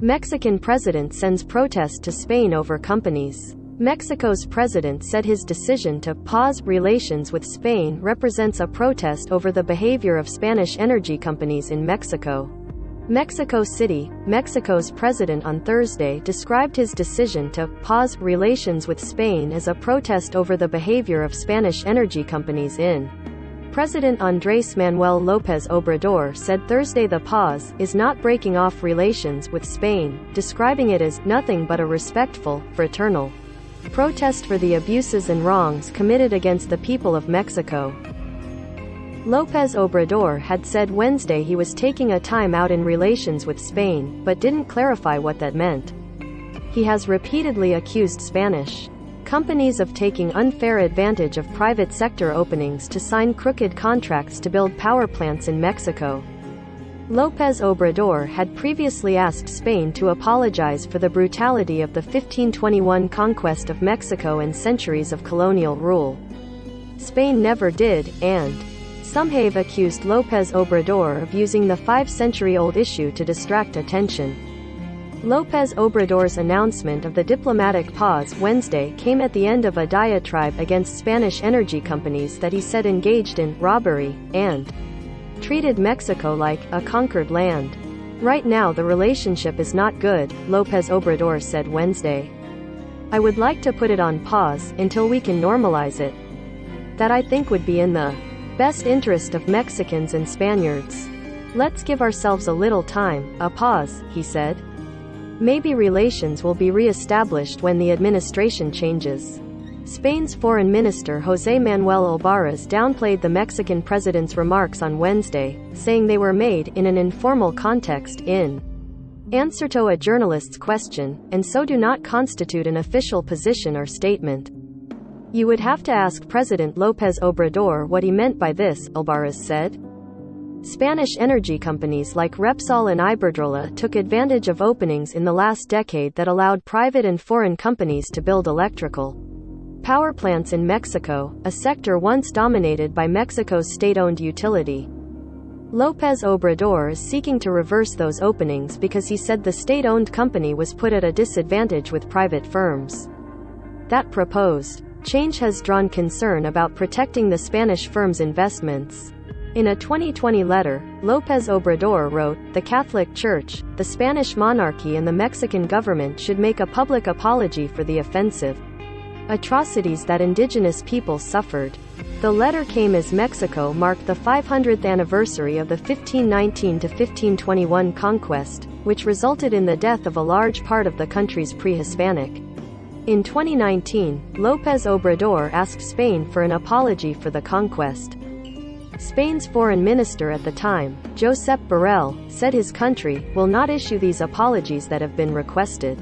Mexican president sends protest to Spain over companies. Mexico's president said his decision to pause relations with Spain represents a protest over the behavior of Spanish energy companies in Mexico. Mexico City, Mexico's president on Thursday described his decision to pause relations with Spain as a protest over the behavior of Spanish energy companies in. President Andrés Manuel López Obrador said Thursday the pause is not breaking off relations with Spain, describing it as nothing but a respectful, fraternal protest for the abuses and wrongs committed against the people of Mexico. López Obrador had said Wednesday he was taking a time out in relations with Spain, but didn't clarify what that meant. He has repeatedly accused Spanish companies of taking unfair advantage of private sector openings to sign crooked contracts to build power plants in Mexico. López Obrador had previously asked Spain to apologize for the brutality of the 1521 conquest of Mexico and centuries of colonial rule. Spain never did, and some have accused López Obrador of using the 5-century-old issue to distract attention. López Obrador's announcement of the diplomatic pause Wednesday came at the end of a diatribe against Spanish energy companies that he said engaged in robbery and treated Mexico like a conquered land. Right now the relationship is not good, López Obrador said Wednesday. I would like to put it on pause until we can normalize it. That I think would be in the best interest of Mexicans and Spaniards. Let's give ourselves a little time, a pause, he said. Maybe relations will be re-established when the administration changes. Spain's Foreign Minister José Manuel Albaraz downplayed the Mexican president's remarks on Wednesday, saying they were made in an informal context, in answer to a journalist's question, and so do not constitute an official position or statement. You would have to ask President López Obrador what he meant by this, Albaraz said. Spanish energy companies like Repsol and Iberdrola took advantage of openings in the last decade that allowed private and foreign companies to build electrical power plants in Mexico, a sector once dominated by Mexico's state-owned utility. López Obrador is seeking to reverse those openings because he said the state-owned company was put at a disadvantage with private firms. That proposed change has drawn concern about protecting the Spanish firm's investments. In a 2020 letter, López Obrador wrote, "The Catholic Church, the Spanish monarchy and the Mexican government should make a public apology for the offensive atrocities that indigenous peoples suffered." The letter came as Mexico marked the 500th anniversary of the 1519 to 1521 conquest, which resulted in the death of a large part of the country's pre-Hispanic. In 2019, López Obrador asked Spain for an apology for the conquest. Spain's foreign minister at the time, Josep Borrell, said his country will not issue these apologies that have been requested.